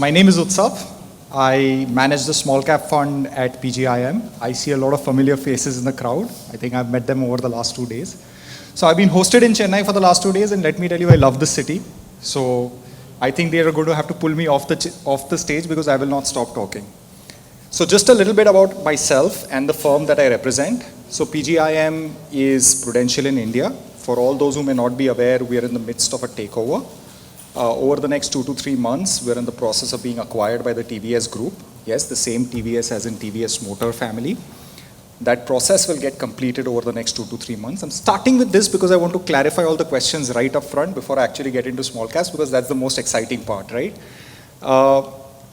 my name is Utsav. I manage the small cap fund at PGIM. I see a lot of familiar faces in the crowd. I think I've met them over the last 2 days. So I've been hosted in Chennai for the last 2 days, and let me tell you, I love this city. So I think they are going to have to pull me off the stage because I will not stop talking. So just a little bit about myself and the firm that I represent. So PGIM is Prudential in India. For all those who may not be aware, we are in the midst of a takeover. Over the next 2 to 3 months, we're in the process of being acquired by the TVS group. Yes, the same TVS as in TVS Motor family. That process will get completed over the next 2 to 3 months. I'm starting with this because I want to clarify all the questions right up front before I actually get into small caps, because that's the most exciting part, right?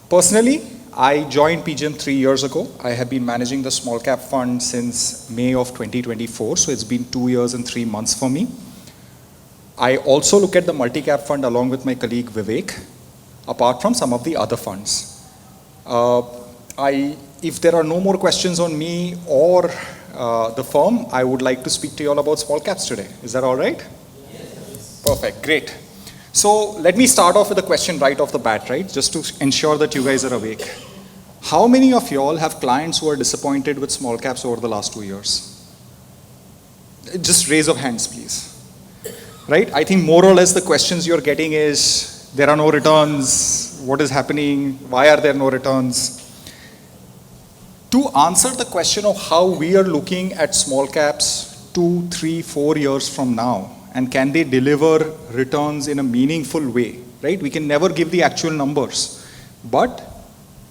Personally, I joined PGIM 3 years ago. I have been managing the small cap fund since May of 2024, so it's been 2 years and 3 months for me. I also look at the multi-cap fund along with my colleague Vivek, apart from some of the other funds. If there are no more questions on me or the firm, I would like to speak to you all about small caps today. Is that all right? Yes. Perfect, great. So let me start off with a question right off the bat, right? Just to ensure that you guys are awake. How many of you all have clients who are disappointed with small caps over the last 2 years? Just raise of hands, please. Right? I think more or less the questions you're getting is, there are no returns, what is happening, why are there no returns? To answer the question of how we are looking at small caps 2, 3, 4 years from now, and can they deliver returns in a meaningful way, right? We can never give the actual numbers, but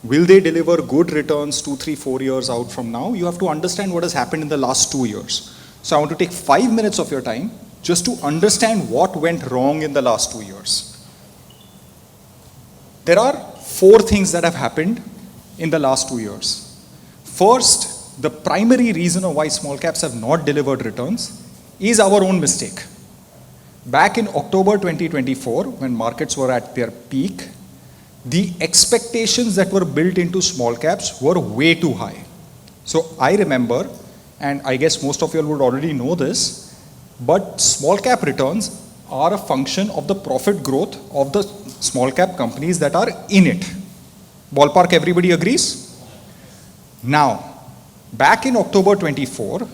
will they deliver good returns 2, 3, 4 years out from now? You have to understand what has happened in the last 2 years. So I want to take 5 minutes of your time just to understand what went wrong in the last 2 years. There are 4 things that have happened in the last 2 years. First, the primary reason of why small caps have not delivered returns is our own mistake. Back in October 2024, when markets were at their peak, the expectations that were built into small caps were way too high. So I remember, and I guess most of you would already know this, but small cap returns are a function of the profit growth of the small cap companies that are in it. Ballpark, everybody agrees? Now, back in October 24,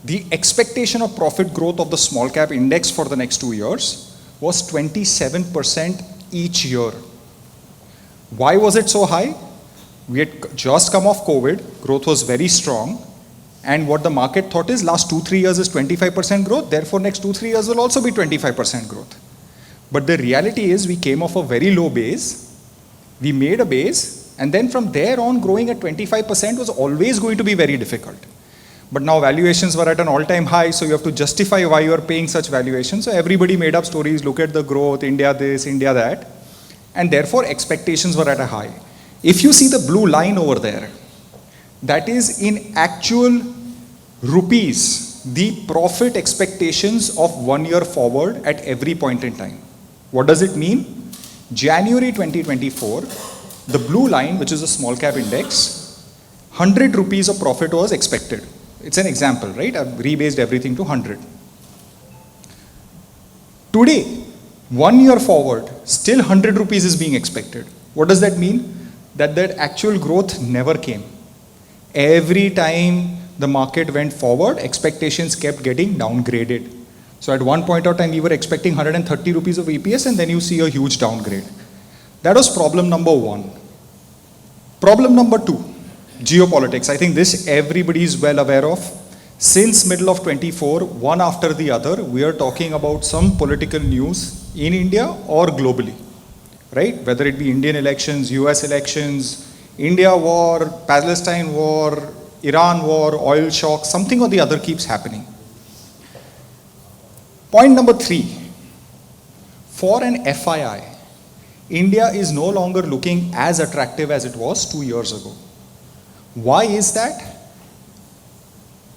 the expectation of profit growth of the small cap index for the next 2 years was 27% each year. Why was it so high? We had just come off COVID, growth was very strong. And what the market thought is last 2-3 years is 25% growth, therefore next 2-3 years will also be 25% growth. But the reality is we came off a very low base, we made a base, and then from there on growing at 25% was always going to be very difficult. But now valuations were at an all-time high, so you have to justify why you are paying such valuations. So everybody made up stories, look at the growth, India this, India that, and therefore expectations were at a high. If you see the blue line over there, that is in actual rupees, the profit expectations of 1 year forward at every point in time. What does it mean? January 2024, the blue line, which is a small cap index, 100 rupees of profit was expected. It's an example, right? I've rebased everything to 100. Today, 1 year forward, still 100 rupees is being expected. What does that mean? That actual growth never came. Every time the market went forward, expectations kept getting downgraded. So at one point of time, we were expecting 130 rupees of EPS, and then you see a huge downgrade. That was problem number 1. Problem number 2, geopolitics. I think this everybody is well aware of. Since middle of 24, one after the other, we are talking about some political news in India or globally, right? Whether it be Indian elections, US elections, India war, Palestine war, Iran war, oil shock, something or the other keeps happening. Point number 3, for an FII, India is no longer looking as attractive as it was 2 years ago. Why is that?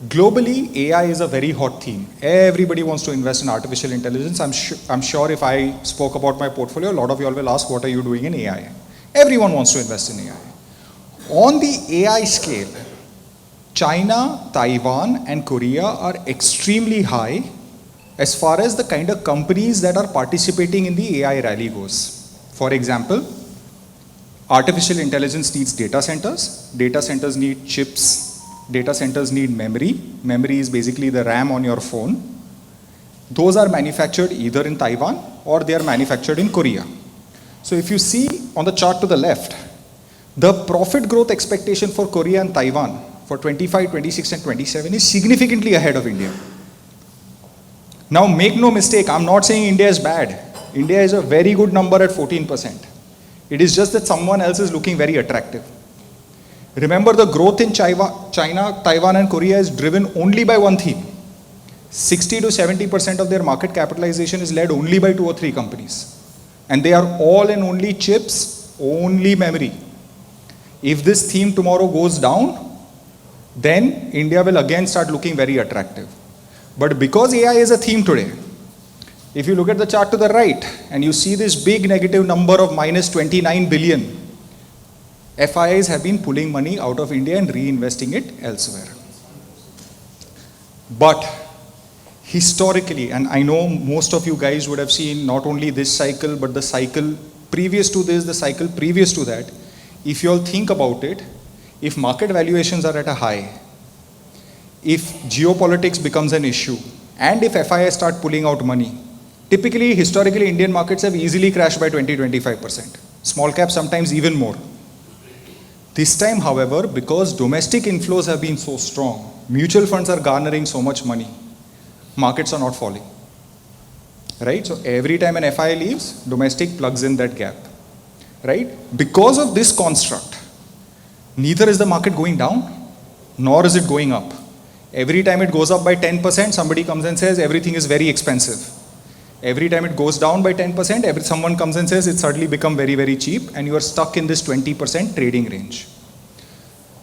Globally, AI is a very hot theme. Everybody wants to invest in artificial intelligence. I'm sure if I spoke about my portfolio, a lot of you all will ask, what are you doing in AI? Everyone wants to invest in AI. On the AI scale, China, Taiwan, and Korea are extremely high as far as the kind of companies that are participating in the AI rally goes. For example, Artificial intelligence needs data centers need chips, data centers need memory. Memory is basically the RAM on your phone. Those are manufactured either in Taiwan or they are manufactured in Korea. So if you see on the chart to the left, the profit growth expectation for Korea and Taiwan for 25, 26 and 27 is significantly ahead of India. Now make no mistake, I'm not saying India is bad. India is a very good number at 14%. It is just that someone else is looking very attractive. Remember, the growth in China, Taiwan and Korea is driven only by one theme. 60 to 70% of their market capitalization is led only by 2 or 3 companies. And they are all in only chips, only memory. If this theme tomorrow goes down, then India will again start looking very attractive. But because AI is a theme today, if you look at the chart to the right and you see this big negative number of minus 29 billion, FIIs have been pulling money out of India and reinvesting it elsewhere. But historically, and I know most of you guys would have seen not only this cycle, but the cycle previous to this, the cycle previous to that, if you all think about it, if market valuations are at a high, if geopolitics becomes an issue, and if FIIs start pulling out money, typically, historically, Indian markets have easily crashed by 20-25%. Small caps sometimes even more. This time, however, because domestic inflows have been so strong, mutual funds are garnering so much money, markets are not falling. Right? So every time an FI leaves, domestic plugs in that gap. Right? Because of this construct, neither is the market going down, nor is it going up. Every time it goes up by 10%, somebody comes and says everything is very expensive. Every time it goes down by 10%, someone comes and says it's suddenly become very, very cheap, and you are stuck in this 20% trading range.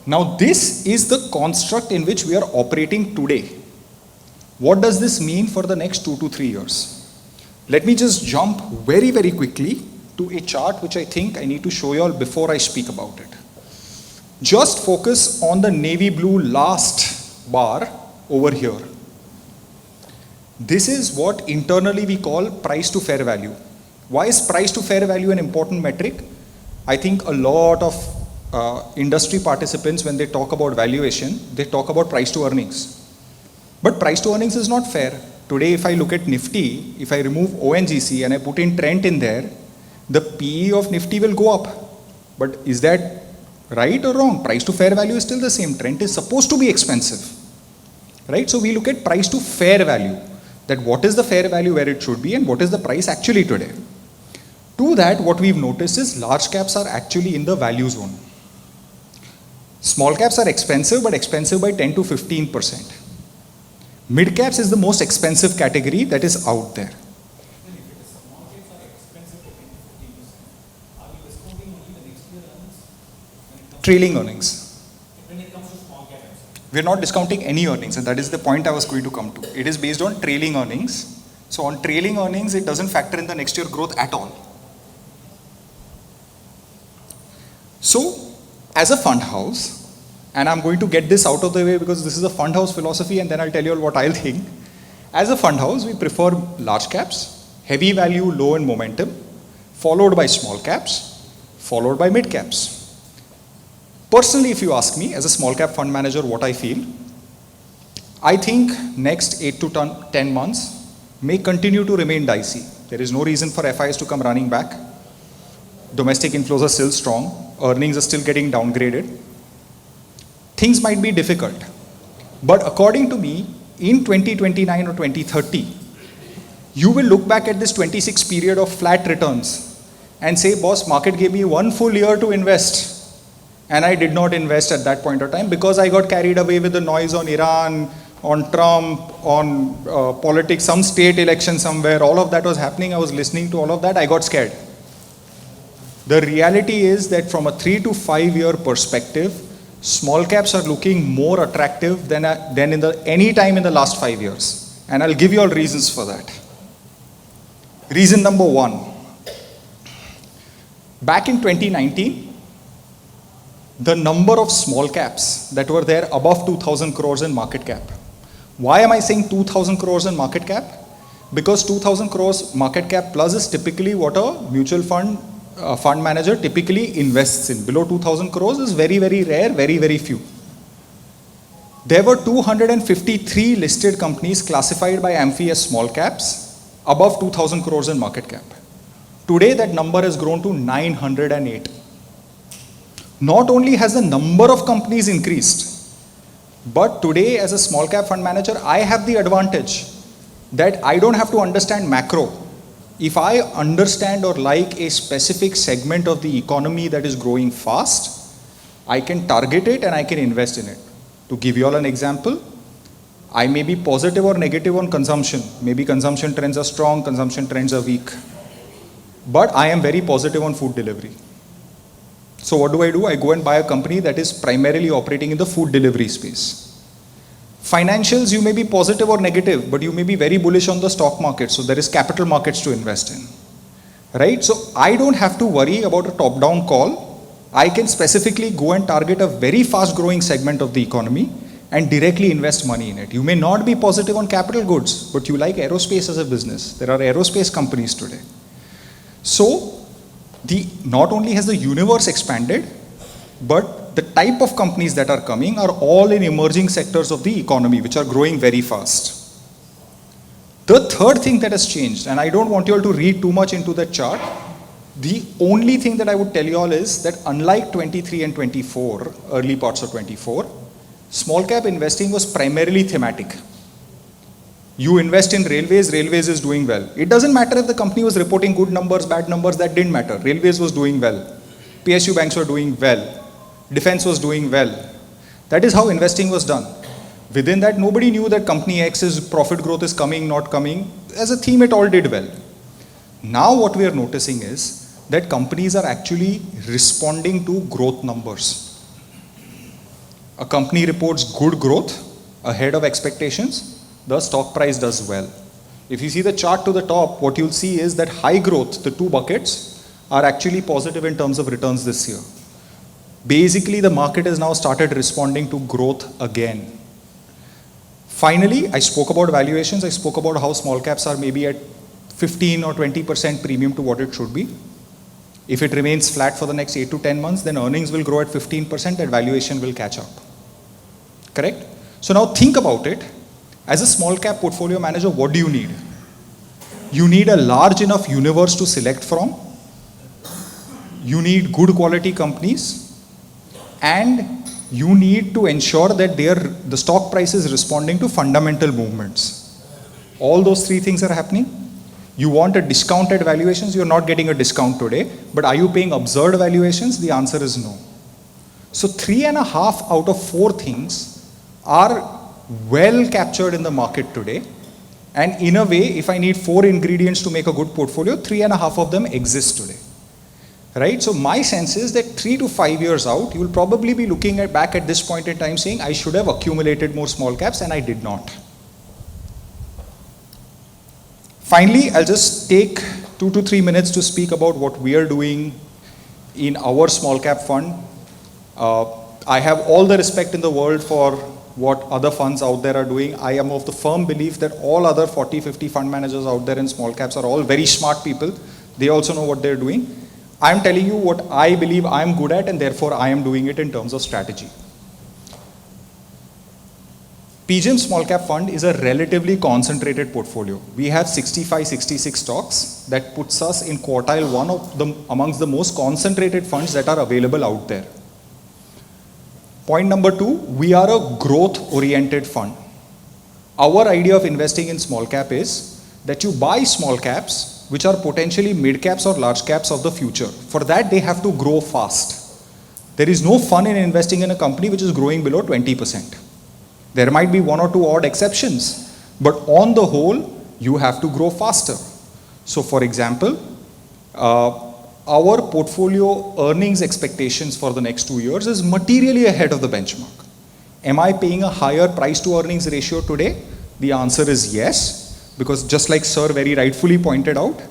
Now, this is the construct in which we are operating today. What does this mean for the next 2 to 3 years? Let me just jump very, very quickly to a chart which I think I need to show you all before I speak about it. Just focus on the navy blue last bar over here. This is what internally we call price to fair value. Why is price to fair value an important metric? I think a lot of industry participants, when they talk about valuation, they talk about price to earnings. But price to earnings is not fair. Today, if I look at Nifty, if I remove ONGC and I put in Trent in there, the PE of Nifty will go up. But is that right or wrong? Price to fair value is still the same. Trent is supposed to be expensive. Right? So we look at price to fair value. That what is the fair value where it should be and what is the price actually today. To that, what we've noticed is large caps are actually in the value zone. Small caps are expensive, but expensive by 10 to 15%. Mid caps is the most expensive category that is out there. Trailing earnings. We're not discounting any earnings, and that is the point I was going to come to. It is based on trailing earnings. So on trailing earnings, it doesn't factor in the next year growth at all. So as a fund house, and I'm going to get this out of the way because this is a fund house philosophy, and then I'll tell you all what I'll think. As a fund house, we prefer large caps, heavy value, low in momentum, followed by small caps, followed by mid caps. Personally, if you ask me, as a small cap fund manager, what I feel, I think next 8 to 10 months may continue to remain dicey. There is no reason for FIs to come running back. Domestic inflows are still strong. Earnings are still getting downgraded. Things might be difficult. But according to me, in 2029 or 2030, you will look back at this 26 period of flat returns and say, boss, market gave me 1 full year to invest. And I did not invest at that point of time because I got carried away with the noise on Iran, on Trump, on politics, some state election somewhere. All of that was happening. I was listening to all of that. I got scared. The reality is that from a 3 to 5 year perspective, small caps are looking more attractive than in any time in the last 5 years. And I'll give you all reasons for that. Reason number 1. Back in 2019, the number of small caps that were there above 2,000 crores in market cap. Why am I saying 2,000 crores in market cap? Because 2,000 crores market cap plus is typically what a mutual fund a fund manager typically invests in. Below 2,000 crores is very, very rare, very, very few. There were 253 listed companies classified by AMFI as small caps, above 2,000 crores in market cap. Today that number has grown to 908. Not only has the number of companies increased, but today as a small cap fund manager, I have the advantage that I don't have to understand macro. If I understand or like a specific segment of the economy that is growing fast, I can target it and I can invest in it. To give you all an example, I may be positive or negative on consumption. Maybe consumption trends are strong, consumption trends are weak. But I am very positive on food delivery. So what do? I go and buy a company that is primarily operating in the food delivery space. Financials, you may be positive or negative, but you may be very bullish on the stock market. So there is capital markets to invest in. Right? So I don't have to worry about a top-down call. I can specifically go and target a very fast-growing segment of the economy and directly invest money in it. You may not be positive on capital goods, but you like aerospace as a business. There are aerospace companies today. So not only has the universe expanded, but the type of companies that are coming are all in emerging sectors of the economy, which are growing very fast. The third thing that has changed, and I don't want you all to read too much into that chart, the only thing that I would tell you all is that unlike 23 and 24, early parts of 24, small cap investing was primarily thematic. You invest in railways, railways is doing well. It doesn't matter if the company was reporting good numbers, bad numbers, that didn't matter. Railways was doing well. PSU banks were doing well. Defense was doing well. That is how investing was done. Within that, nobody knew that company X's profit growth is coming, not coming. As a theme, it all did well. Now what we are noticing is that companies are actually responding to growth numbers. A company reports good growth ahead of expectations, the stock price does well. If you see the chart to the top, what you'll see is that high growth, the two buckets, are actually positive in terms of returns this year. Basically, the market has now started responding to growth again. Finally, I spoke about valuations. I spoke about how small caps are maybe at 15 or 20% premium to what it should be. If it remains flat for the next 8 to 10 months, then earnings will grow at 15%, that valuation will catch up. Correct? So now think about it. As a small cap portfolio manager, what do you need? You need a large enough universe to select from. You need good quality companies. And you need to ensure that the stock price is responding to fundamental movements. All those three things are happening. You want a discounted valuations, you're not getting a discount today, but are you paying absurd valuations? The answer is no. So 3.5 out of 4 things are well captured in the market today. And in a way, if I need 4 ingredients to make a good portfolio, 3.5 of them exist today. Right? So my sense is that 3 to 5 years out, you will probably be looking back at this point in time saying, I should have accumulated more small caps and I did not. Finally, I'll just take 2 to 3 minutes to speak about what we are doing in our small cap fund. I have all the respect in the world for what other funds out there are doing. I am of the firm belief that all other 40, 50 fund managers out there in small caps are all very smart people. They also know what they're doing. I'm telling you what I believe I'm good at, and therefore I am doing it in terms of strategy. PGIM Small Cap Fund is a relatively concentrated portfolio. We have 65, 66 stocks. That puts us in quartile 1 of amongst the most concentrated funds that are available out there. Point number 2, we are a growth-oriented fund. Our idea of investing in small cap is that you buy small caps which are potentially mid caps or large caps of the future. For that, they have to grow fast. There is no fun in investing in a company which is growing below 20%. There might be 1 or 2 odd exceptions, but on the whole, you have to grow faster. So for example, our portfolio earnings expectations for the next 2 years is materially ahead of the benchmark. Am I paying a higher price to earnings ratio today? The answer is yes. Because just like Sir very rightfully pointed out,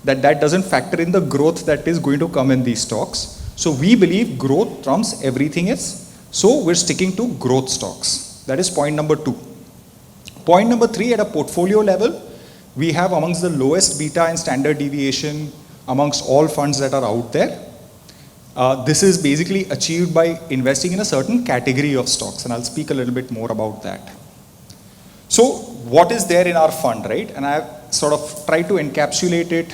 that doesn't factor in the growth that is going to come in these stocks. So we believe growth trumps everything else. So we're sticking to growth stocks. That is point number 2. Point number 3, at a portfolio level, we have amongst the lowest beta and standard deviation amongst all funds that are out there. This is basically achieved by investing in a certain category of stocks, and I'll speak a little bit more about that. So what is there in our fund, right? And I've sort of tried to encapsulate it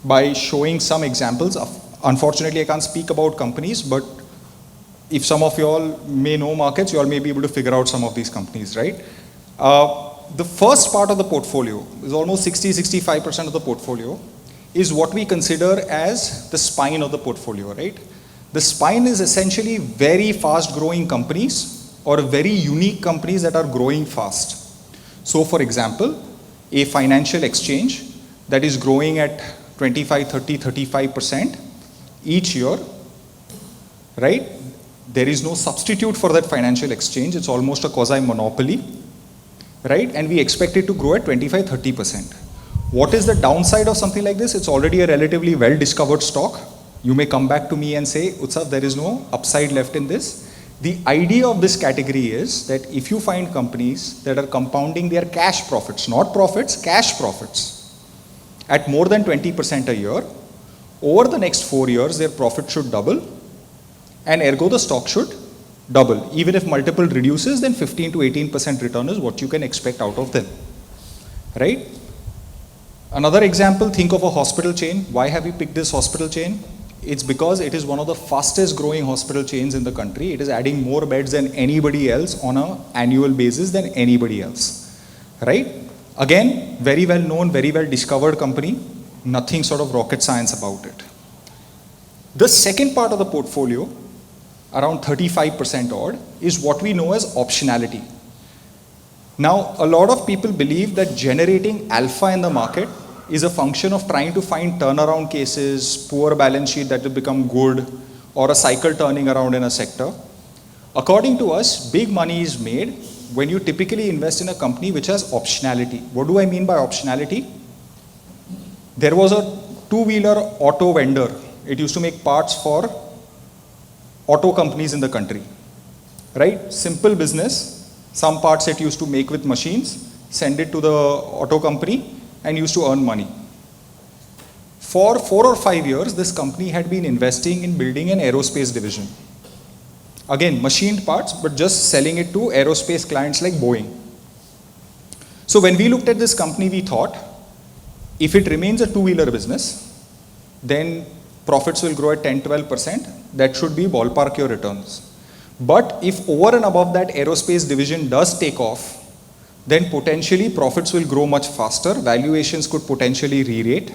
by showing some examples of, unfortunately I can't speak about companies, but if some of you all may know markets, you all may be able to figure out some of these companies, right? The first part of the portfolio is almost 60-65% of the portfolio is what we consider as the spine of the portfolio, right? The spine is essentially very fast growing companies or very unique companies that are growing fast. So for example, a financial exchange that is growing at 25, 30, 35% each year, right? There is no substitute for that financial exchange. It's almost a quasi-monopoly, right? And we expect it to grow at 25, 30%. What is the downside of something like this? It's already a relatively well-discovered stock. You may come back to me and say, Utsav, there is no upside left in this. The idea of this category is that if you find companies that are compounding their cash profits, not profits, cash profits, at more than 20% a year, over the next 4 years, their profit should double, and ergo the stock should double. Even if multiple reduces, then 15 to 18% return is what you can expect out of them, right? Another example, think of a hospital chain. Why have we picked this hospital chain? It's because it is one of the fastest growing hospital chains in the country. It is adding more beds than anybody else on an annual basis than anybody else, right? Again, very well known, very well discovered company, nothing sort of rocket science about it. The second part of the portfolio, around 35% odd, is what we know as optionality. Now, a lot of people believe that generating alpha in the market is a function of trying to find turnaround cases, poor balance sheet that will become good, or a cycle turning around in a sector. According to us, big money is made when you typically invest in a company which has optionality. What do I mean by optionality? There was a two-wheeler auto vendor. It used to make parts for auto companies in the country, right? Simple business. Some parts it used to make with machines, send it to the auto company, and used to earn money. For 4 or 5 years, this company had been investing in building an aerospace division. Again, machined parts, but just selling it to aerospace clients like Boeing. So when we looked at this company, we thought, if it remains a two-wheeler business, then profits will grow at 10-12%. That should be ballpark your returns. But if over and above that aerospace division does take off, then potentially profits will grow much faster, valuations could potentially re-rate,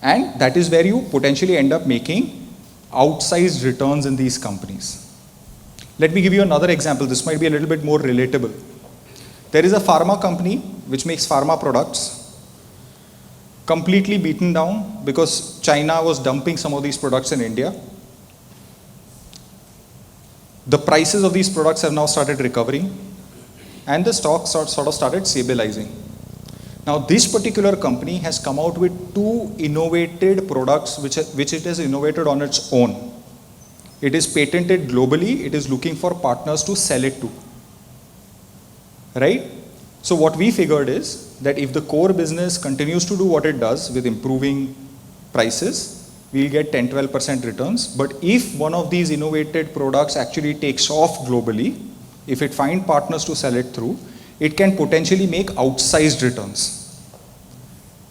and that is where you potentially end up making outsized returns in these companies. Let me give you another example. This might be a little bit more relatable. There is a pharma company which makes pharma products, completely beaten down because China was dumping some of these products in India. The prices of these products have now started recovering, and the stock sort of started stabilizing. Now this particular company has come out with 2 innovated products which it has innovated on its own. It is patented globally. It is looking for partners to sell it to, right? So what we figured is that if the core business continues to do what it does with improving prices, we'll get 10-12% returns. But if one of these innovated products actually takes off globally, if it finds partners to sell it through, it can potentially make outsized returns.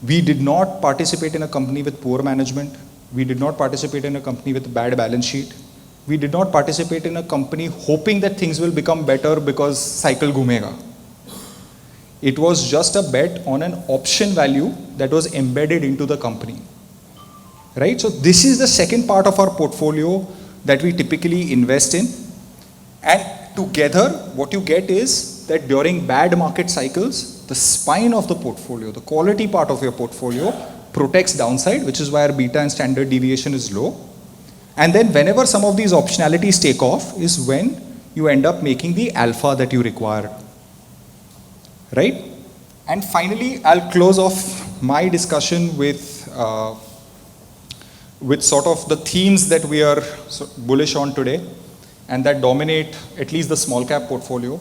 We did not participate in a company with poor management. We did not participate in a company with a bad balance sheet. We did not participate in a company hoping that things will become better because cycle ghumega. It was just a bet on an option value that was embedded into the company. Right? So this is the second part of our portfolio that we typically invest in. And together, what you get is that during bad market cycles, the spine of the portfolio, the quality part of your portfolio protects downside, which is why our beta and standard deviation is low. And then whenever some of these optionalities take off is when you end up making the alpha that you require. Right? And finally, I'll close off my discussion with sort of the themes that we are bullish on today and that dominate at least the small cap portfolio.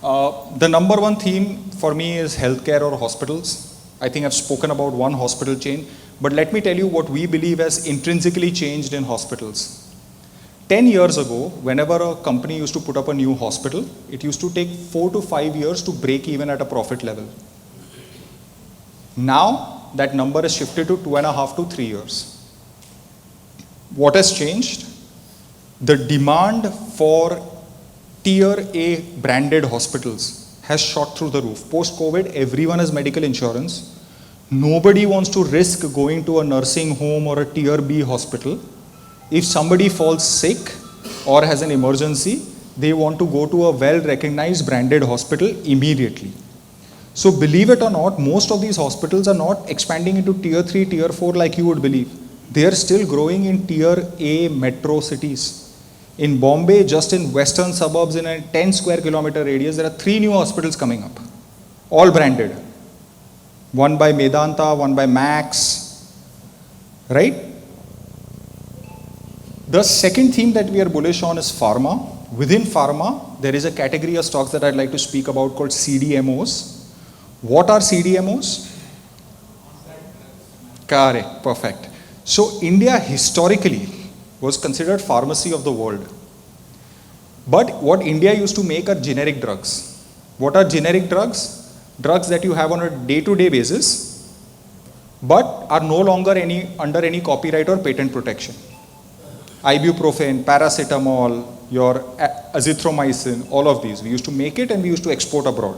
The number one theme for me is healthcare or hospitals. I think I've spoken about one hospital chain, But let me tell you what we believe has intrinsically changed in hospitals. 10 years ago, whenever a company used to put up a new hospital, it used to take 4 to 5 years to break even at a profit level. Now, that number has shifted to 2.5 to 3 years. What has changed? The demand for tier A branded hospitals has shot through the roof. Post-COVID, everyone has medical insurance. Nobody wants to risk going to a nursing home or a tier B hospital. If somebody falls sick or has an emergency, they want to go to a well-recognized branded hospital immediately. So believe it or not, most of these hospitals are not expanding into tier 3, tier 4 like you would believe. They are still growing in tier A metro cities. In Bombay, just in western suburbs in a 10 square kilometer radius, there are 3 new hospitals coming up, all branded. One by Medanta, one by Max, right? The second theme that we are bullish on is pharma. Within pharma, there is a category of stocks that I'd like to speak about called CDMOs. What are CDMOs? Correct, perfect. So India historically was considered pharmacy of the world. But what India used to make are generic drugs. What are generic drugs? Drugs that you have on a day-to-day basis, but are no longer under any copyright or patent protection. Ibuprofen, paracetamol, your azithromycin, all of these. We used to make it and we used to export abroad.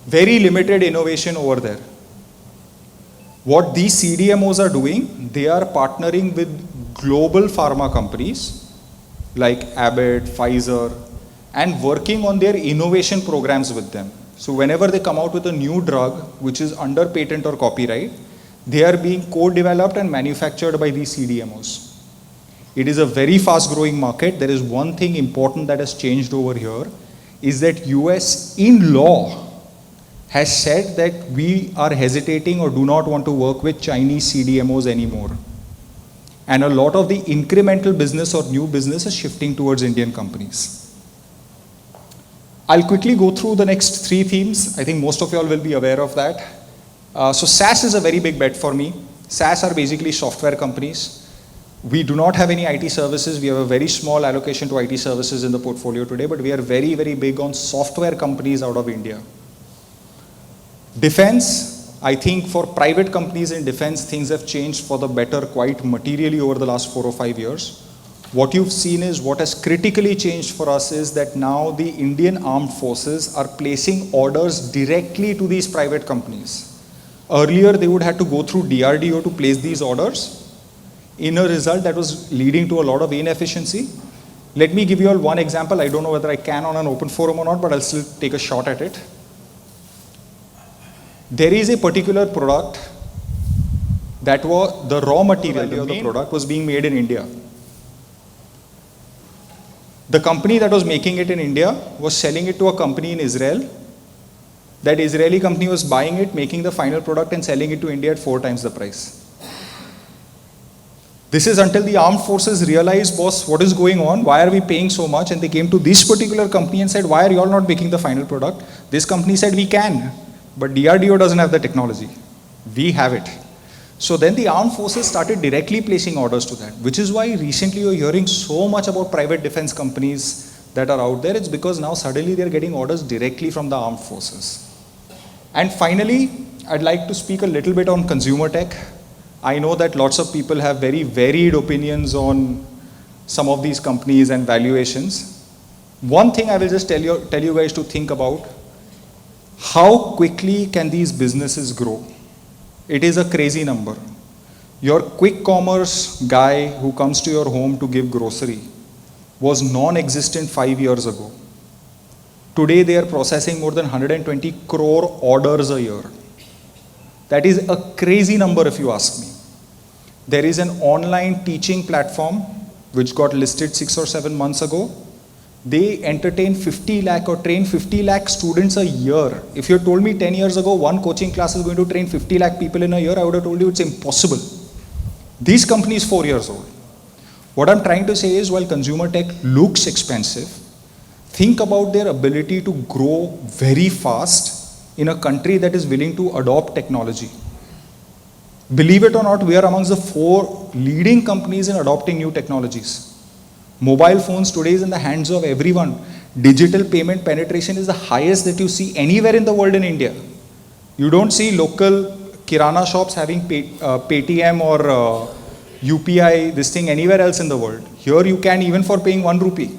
Very limited innovation over there. What these CDMOs are doing, they are partnering with global pharma companies like Abbott, Pfizer, and working on their innovation programs with them. So whenever they come out with a new drug which is under patent or copyright, they are being co-developed and manufactured by these CDMOs. It is a very fast growing market. There is one thing important that has changed over here is that US in law has said that we are hesitating or do not want to work with Chinese CDMOs anymore. And a lot of the incremental business or new business is shifting towards Indian companies. I'll quickly go through the next 3 themes. I think most of you all will be aware of that. So SaaS is a very big bet for me. SaaS are basically software companies. We do not have any IT services. We have a very small allocation to IT services in the portfolio today, but we are very, very big on software companies out of India. Defense, I think for private companies in defense, things have changed for the better quite materially over the last 4 or 5 years. What you've seen is what has critically changed for us is that now the Indian armed forces are placing orders directly to these private companies. Earlier, they would have to go through DRDO to place these orders. In a result, that was leading to a lot of inefficiency. Let me give you all one example. I don't know whether I can on an open forum or not, but I'll still take a shot at it. There is a particular product that was the raw material of the product was being made in India. The company that was making it in India was selling it to a company in Israel. That Israeli company was buying it, making the final product and selling it to India at 4 times the price. This is until the armed forces realized, boss, what is going on? Why are we paying so much? And they came to this particular company and said, why are you all not making the final product? This company said, we can, but DRDO doesn't have the technology. We have it. So then the armed forces started directly placing orders to that, which is why recently you're hearing so much about private defense companies that are out there. It's because now suddenly they're getting orders directly from the armed forces. And finally, I'd like to speak a little bit on consumer tech. I know that lots of people have very varied opinions on some of these companies and valuations. One thing I will just tell you guys to think about, how quickly can these businesses grow? It is a crazy number. Your quick commerce guy who comes to your home to give grocery was non-existent 5 years ago. Today they are processing more than 120 crore orders a year. That is a crazy number if you ask me. There is an online teaching platform which got listed 6 or 7 months ago. They entertain 50 lakh or train 50 lakh students a year. If you had told me 10 years ago one coaching class is going to train 50 lakh people in a year, I would have told you it's impossible. This company is 4 years old. What I'm trying to say is, while consumer tech looks expensive, think about their ability to grow very fast in a country that is willing to adopt technology. Believe it or not, we are amongst the 4 leading companies in adopting new technologies. Mobile phones today is in the hands of everyone. Digital payment penetration is the highest that you see anywhere in the world in India. You don't see local kirana shops having Paytm or UPI, this thing anywhere else in the world. Here you can, even for paying 1 rupee.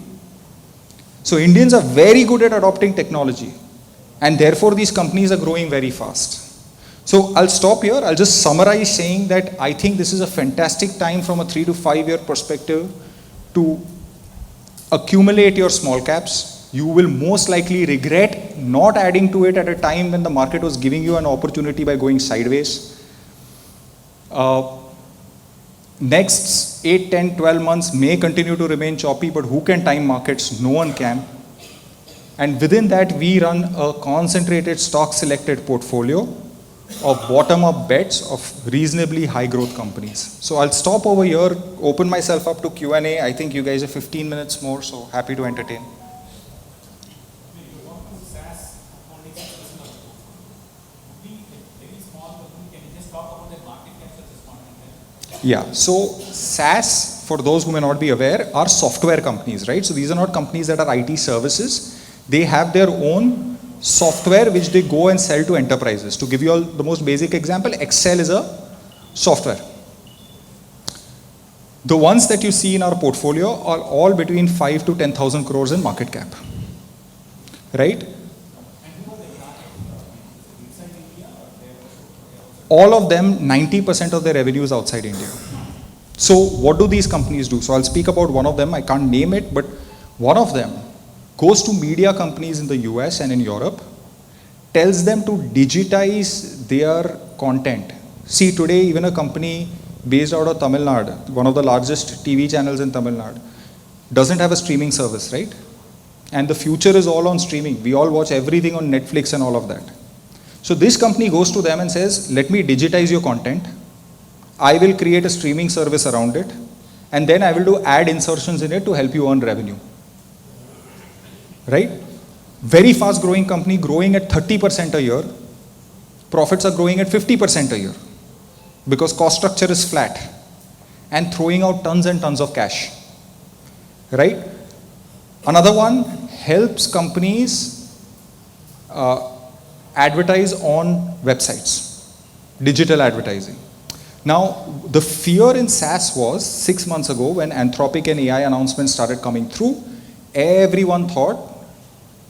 So Indians are very good at adopting technology, and therefore these companies are growing very fast. So I'll stop here. I'll just summarize saying that I think this is a fantastic time from a 3 to 5 year perspective to accumulate your small caps. You will most likely regret not adding to it at a time when the market was giving you an opportunity by going sideways. Next 8, 10, 12 months may continue to remain choppy, but who can time markets? No one can. And within that, we run a concentrated stock selected portfolio of bottom-up bets of reasonably high growth companies. So I'll stop over here, open myself up to Q&A. I think you guys have 15 minutes more, so happy to entertain. Yeah, so SaaS, for those who may not be aware, are software companies, right? So these are not companies that are IT services. They have their own software which they go and sell to enterprises. To give you all the most basic example, Excel is a software. The ones that you see in our portfolio are all between 5 to 10,000 crores in market cap, right? All of them, 90% of their revenue is outside India. So what do these companies do? So I'll speak about one of them. I can't name it, but one of them goes to media companies in the US and in Europe, tells them to digitize their content. See, today even a company based out of Tamil Nadu, one of the largest TV channels in Tamil Nadu, doesn't have a streaming service, right? And the future is all on streaming. We all watch everything on Netflix and all of that. So this company goes to them and says, let me digitize your content. I will create a streaming service around it, and then I will do ad insertions in it to help you earn revenue. Right? Very fast growing company, growing at 30% a year. Profits are growing at 50% a year because cost structure is flat and throwing out tons and tons of cash. Right? Another one helps companies advertise on websites, digital advertising. Now, the fear in SaaS was 6 months ago when Anthropic and AI announcements started coming through, everyone thought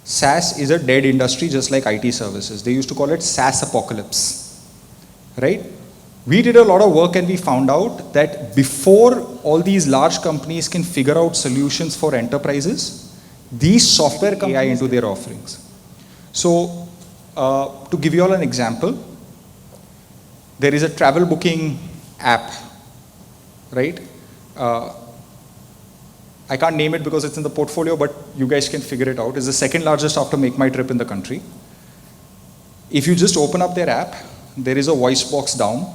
SaaS is a dead industry just like IT services. They used to call it SaaS apocalypse, right? We did a lot of work and we found out that before all these large companies can figure out solutions for enterprises, these software companies AI into their offerings. So, to give you all an example, there is a travel booking app, right? I can't name it because it's in the portfolio, but you guys can figure it out. It's the second largest after Make My Trip in the country. If you just open up their app, there is a voice box down.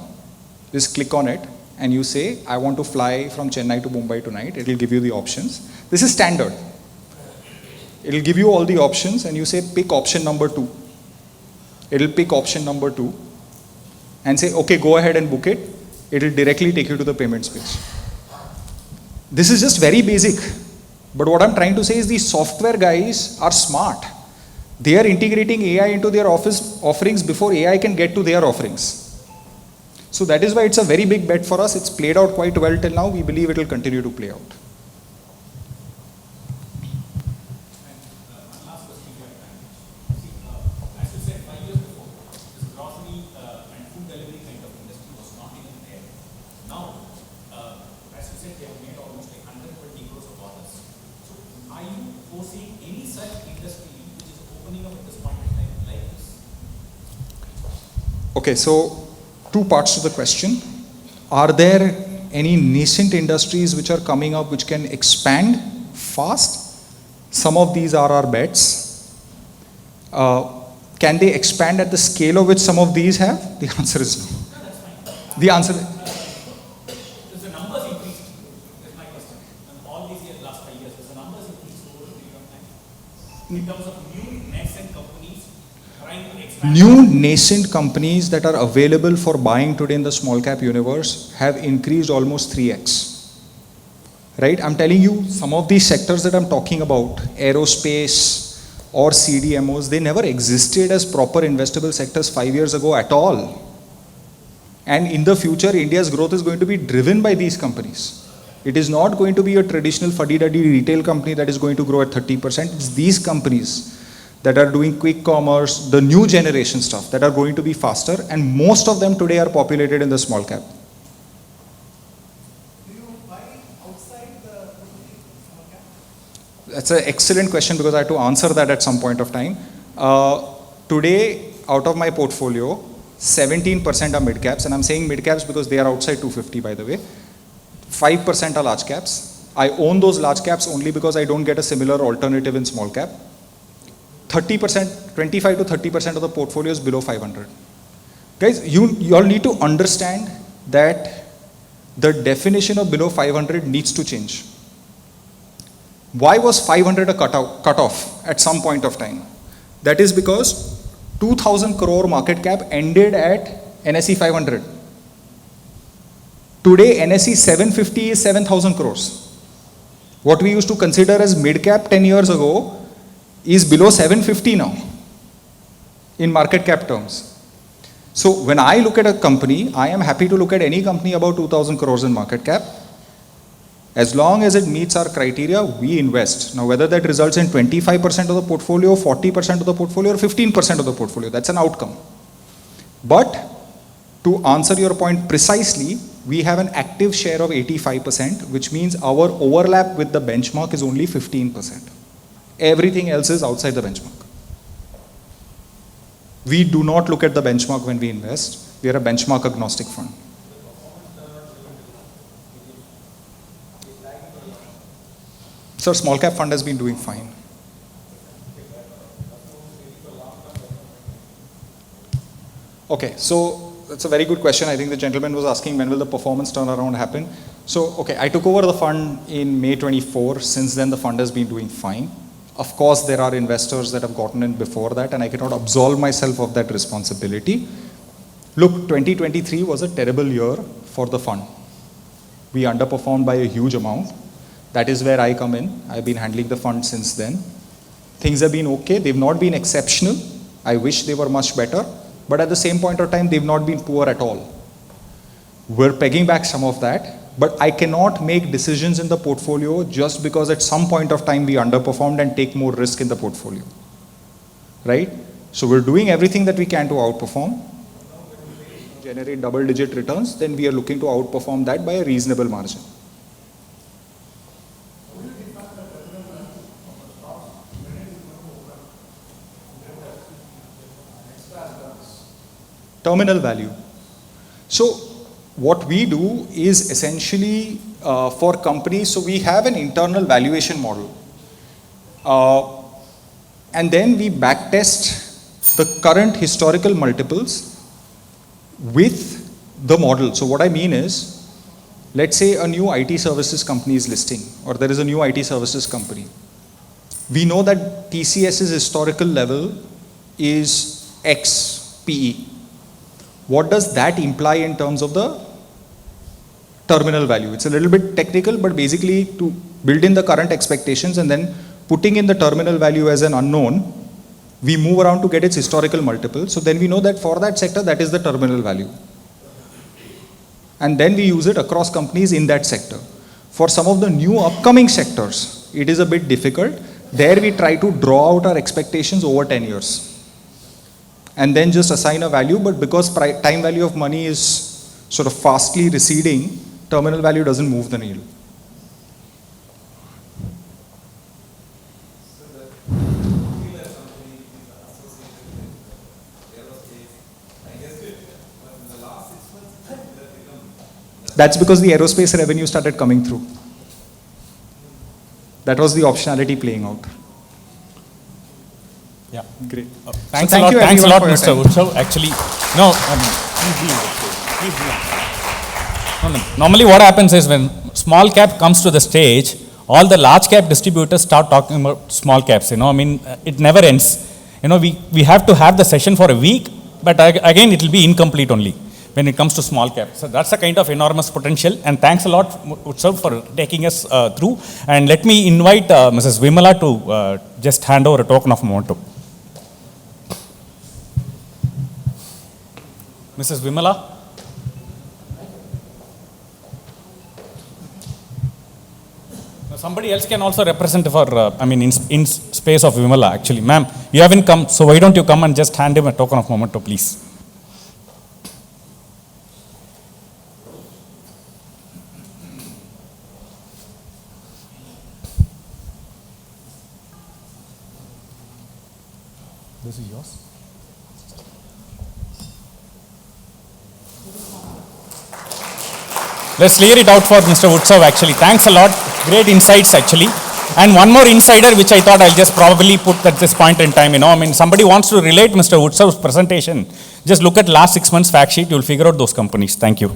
Just click on it and you say, I want to fly from Chennai to Mumbai tonight. It will give you the options. This is standard. It will give you all the options and you say, pick option number 2. It will pick option number 2 and say, okay, go ahead and book it. It will directly take you to the payments page. This is just very basic, but what I'm trying to say is these software guys are smart. They are integrating AI into their offerings before AI can get to their offerings. So that is why it's a very big bet for us. It's played out quite well till now. We believe it will continue to play out. Okay, so 2 parts to the question. Are there any nascent industries which are coming up which can expand fast? Some of these are our bets. Can they expand at the scale of which some of these have? The answer is no. The answer is... Does the numbers increase? That's my question. And all these years, last 5 years, does the numbers increase over a period of time? In terms of new nascent companies trying to expand New nascent companies that are available for buying today in the small cap universe have increased almost 3x. Right? I'm telling you, some of these sectors that I'm talking about, aerospace or CDMOs, they never existed as proper investable sectors 5 years ago at all. And in the future, India's growth is going to be driven by these companies. It is not going to be a traditional fuddy-duddy retail company that is going to grow at 30%. It's these companies that are doing quick commerce, the new generation stuff that are going to be faster, and most of them today are populated in the small cap. Do you buy outside the small cap? That's an excellent question because I had to answer that at some point of time. Today, out of my portfolio, 17% are mid caps, and I'm saying mid caps because they are outside 250, by the way. 5% are large caps. I own those large caps only because I don't get a similar alternative in small cap. 30%, 25 to 30% of the portfolio is below 500. Guys, you all need to understand that the definition of below 500 needs to change. Why was 500 a cutoff at some point of time? That is because 2000 crore market cap ended at NSE 500. Today, NSE 750 is 7,000 crores. What we used to consider as mid cap 10 years ago is below 750 now in market cap terms. So when I look at a company, I am happy to look at any company about 2,000 crores in market cap. As long as it meets our criteria, we invest. Now, whether that results in 25% of the portfolio, 40% of the portfolio, or 15% of the portfolio, that's an outcome. But to answer your point precisely, we have an active share of 85%, which means our overlap with the benchmark is only 15%. Everything else is outside the benchmark. We do not look at the benchmark when we invest. We are a benchmark agnostic fund. Sir, small cap fund has been doing fine. Okay, so that's a very good question. I think the gentleman was asking when will the performance turnaround happen. So, okay, I took over the fund in May 24. Since then, the fund has been doing fine. Of course, there are investors that have gotten in before that, and I cannot absolve myself of that responsibility. Look, 2023 was a terrible year for the fund. We underperformed by a huge amount. That is where I come in. I've been handling the fund since then. Things have been okay. They've not been exceptional. I wish they were much better. But at the same point of time, they've not been poor at all. We're pegging back some of that. But I cannot make decisions in the portfolio just because at some point of time we underperformed and take more risk in the portfolio. Right? So we're doing everything that we can to outperform, generate double-digit returns, then we are looking to outperform that by a reasonable margin. Terminal value. So what we do is essentially for companies, so we have an internal valuation model. And then we backtest the current historical multiples with the model. So what I mean is, let's say a new IT services company is listing, or there is a new IT services company. We know that TCS's historical level is X PE. What does that imply in terms of the terminal value? It's a little bit technical, but basically to build in the current expectations and then putting in the terminal value as an unknown, we move around to get its historical multiple. So then we know that for that sector, that is the terminal value. And then we use it across companies in that sector. For some of the new upcoming sectors, it is a bit difficult. There we try to draw out our expectations over 10 years. And then just assign a value, but because time value of money is sort of fastly receding, terminal value doesn't move the needle. So the two-wheeler company is associated with aerospace. I guess it was in the last 6 months that become. That's because the aerospace revenue started coming through. That was the optionality playing out. Yeah. Great. Thanks So a lot. Thanks a lot, everyone for Mr. your Utsav. Actually, no. Please be on. No. Normally, what happens is when small cap comes to the stage, all the large cap distributors start talking about small caps. I mean, it never ends. we have to have the session for a week, but again, it will be incomplete only when it comes to small cap. So that's a kind of enormous potential, and thanks a lot, Utsav, for taking us through. And let me invite Mrs. Vimala to just hand over a token of momentum. Mrs. Vimala. Now, somebody else can also represent for, in space of Vimala, actually. Ma'am, you haven't come, so why don't you come and just hand him a token of memento, please. This is yours. Let's clear it out for Mr. Utsav, actually. Thanks a lot. Great insights, actually. And one more insider, which I thought I'll just probably put at this point in time, somebody wants to relate Mr. Utsav's presentation. Just look at last 6 months fact sheet, you'll figure out those companies. Thank you.